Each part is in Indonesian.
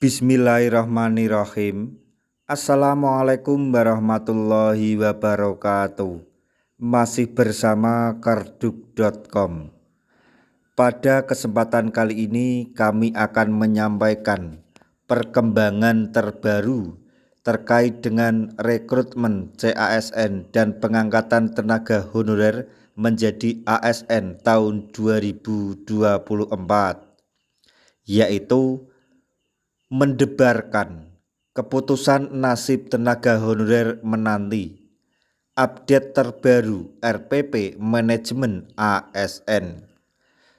Bismillahirrahmanirrahim. Assalamualaikum warahmatullahi wabarakatuh. Masih bersama karduk.com. Pada kesempatan kali ini kami akan menyampaikan perkembangan terbaru terkait dengan rekrutmen CASN dan pengangkatan tenaga honorer menjadi ASN tahun 2024, yaitu mendebarkan keputusan nasib tenaga honorer menanti. Update terbaru RPP Manajemen ASN.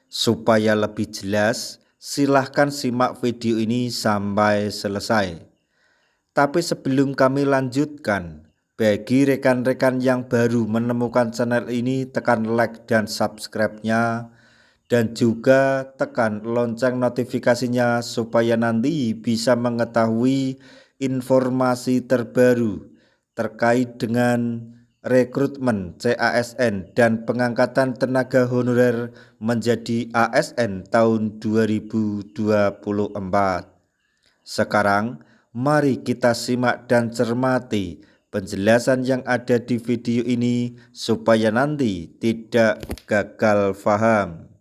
Supaya lebih jelas, silahkan simak video ini sampai selesai. Tapi sebelum kami lanjutkan, bagi rekan-rekan yang baru menemukan channel ini, tekan like dan subscribe-nya, dan juga tekan lonceng notifikasinya supaya nanti bisa mengetahui informasi terbaru terkait dengan rekrutmen CASN dan pengangkatan tenaga honorer menjadi ASN tahun 2024. Sekarang mari kita simak dan cermati penjelasan yang ada di video ini supaya nanti tidak gagal paham.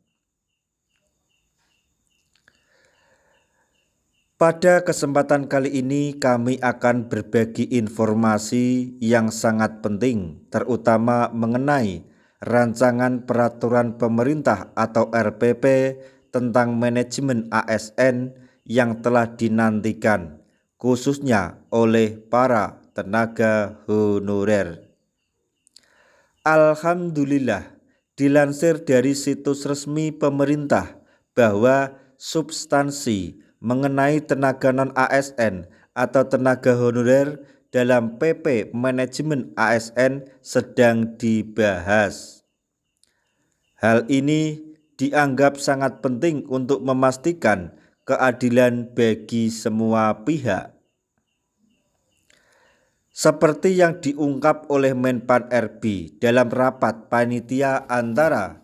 Pada kesempatan kali ini kami akan berbagi informasi yang sangat penting, terutama mengenai rancangan peraturan pemerintah atau RPP tentang manajemen ASN yang telah dinantikan, khususnya oleh para tenaga honorer. Alhamdulillah, dilansir dari situs resmi pemerintah bahwa substansi mengenai tenaga non-ASN atau tenaga honorer dalam PP Manajemen ASN sedang dibahas. Hal ini dianggap sangat penting untuk memastikan keadilan bagi semua pihak. Seperti yang diungkap oleh Menpan RB dalam rapat panitia antar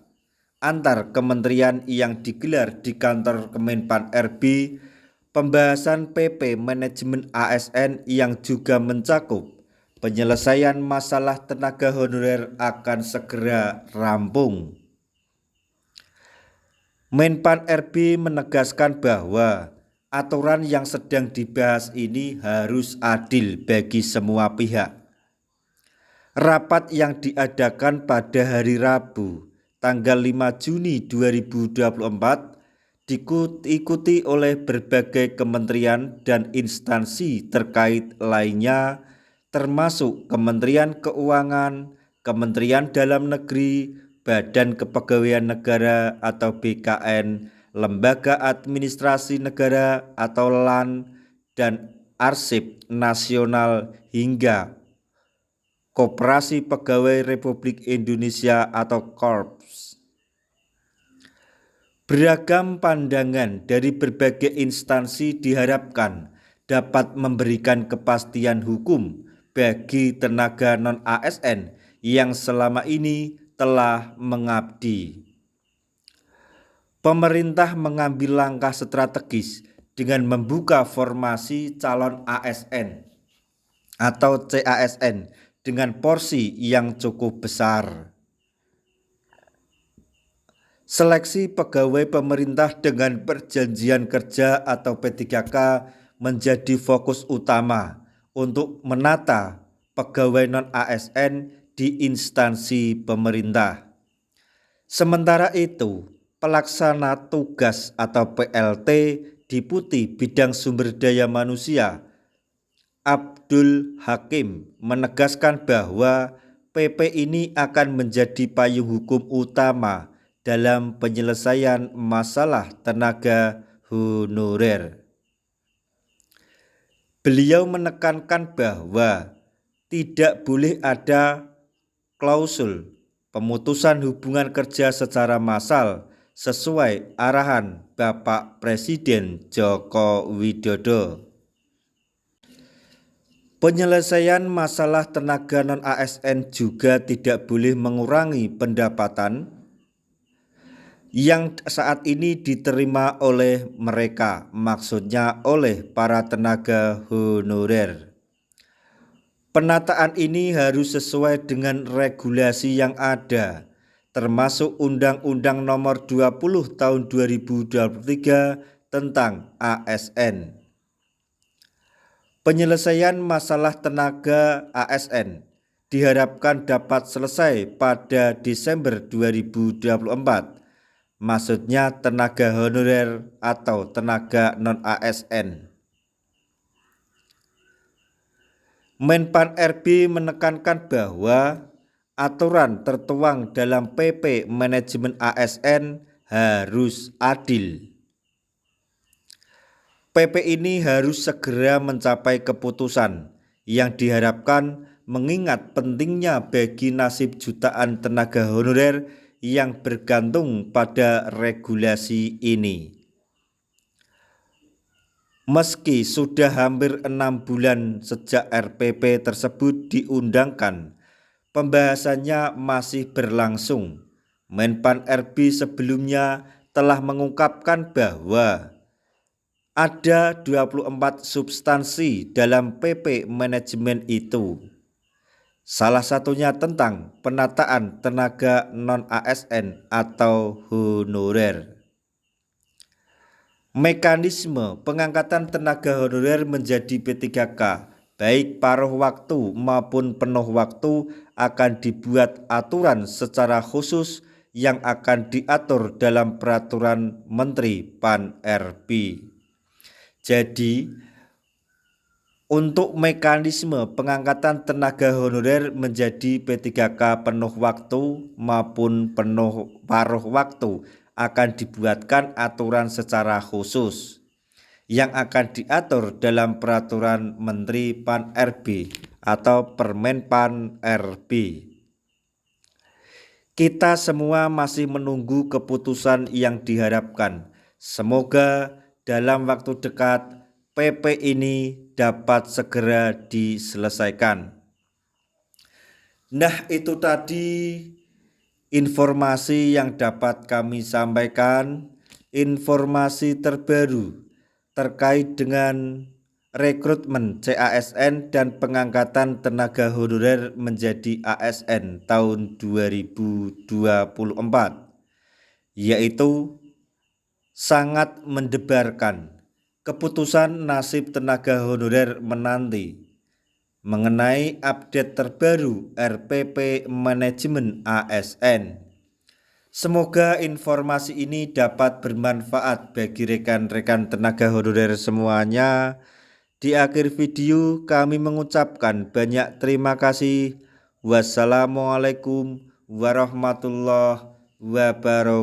kementerian yang digelar di kantor Kemenpan RB, pembahasan PP Manajemen ASN yang juga mencakup penyelesaian masalah tenaga honorer akan segera rampung. Menpan RB menegaskan bahwa aturan yang sedang dibahas ini harus adil bagi semua pihak. Rapat yang diadakan pada hari Rabu, tanggal 5 Juni 2024, diikuti oleh berbagai kementerian dan instansi terkait lainnya, termasuk Kementerian Keuangan, Kementerian Dalam Negeri, Badan Kepegawaian Negara atau BKN, Lembaga Administrasi Negara atau LAN, dan Arsip Nasional hingga Koperasi Pegawai Republik Indonesia atau Korps. Beragam pandangan dari berbagai instansi diharapkan dapat memberikan kepastian hukum bagi tenaga non-ASN yang selama ini telah mengabdi. Pemerintah mengambil langkah strategis dengan membuka formasi calon ASN atau CASN dengan porsi yang cukup besar. Seleksi pegawai pemerintah dengan perjanjian kerja atau P3K menjadi fokus utama untuk menata pegawai non-ASN di instansi pemerintah. Sementara itu, Pelaksana Tugas atau PLT Deputi Bidang Sumber Daya Manusia Abdul Hakim menegaskan bahwa PP ini akan menjadi payung hukum utama dalam penyelesaian masalah tenaga honorer. Beliau menekankan bahwa tidak boleh ada klausul pemutusan hubungan kerja secara massal sesuai arahan Bapak Presiden Joko Widodo. Penyelesaian masalah tenaga non-ASN juga tidak boleh mengurangi pendapatan yang saat ini diterima oleh mereka, maksudnya oleh para tenaga honorer. Penataan ini harus sesuai dengan regulasi yang ada, termasuk Undang-Undang Nomor 20 Tahun 2023 tentang ASN. Penyelesaian masalah tenaga ASN diharapkan dapat selesai pada Desember 2024. Maksudnya tenaga honorer atau tenaga non-ASN. Menpan RB menekankan bahwa aturan tertuang dalam PP Manajemen ASN harus adil. PP ini harus segera mencapai keputusan yang diharapkan mengingat pentingnya bagi nasib jutaan tenaga honorer yang bergantung pada regulasi ini. Meski sudah hampir 6 bulan sejak RPP tersebut diundangkan, pembahasannya masih berlangsung. Menpan RB sebelumnya telah mengungkapkan bahwa ada 24 substansi dalam PP manajemen itu. Salah satunya tentang penataan tenaga non-ASN atau honorer. Mekanisme pengangkatan tenaga honorer menjadi P3K, baik paruh waktu maupun penuh waktu, akan dibuat aturan secara khusus yang akan diatur dalam Peraturan Menteri Pan-RB. Jadi, untuk mekanisme pengangkatan tenaga honorer menjadi P3K penuh waktu maupun penuh paruh waktu akan dibuatkan aturan secara khusus yang akan diatur dalam Peraturan Menteri Pan-RB atau Permen Pan-RB. Kita semua masih menunggu keputusan yang diharapkan. Semoga dalam waktu dekat PP ini dapat segera diselesaikan. Nah, itu tadi informasi yang dapat kami sampaikan, informasi terbaru terkait dengan rekrutmen CASN dan pengangkatan tenaga honorer menjadi ASN tahun 2024, yaitu sangat mendebarkan. Keputusan nasib tenaga honorer menanti mengenai update terbaru RPP Manajemen ASN. Semoga informasi ini dapat bermanfaat bagi rekan-rekan tenaga honorer semuanya. Di akhir video kami mengucapkan banyak terima kasih. Wassalamualaikum warahmatullahi wabarakatuh.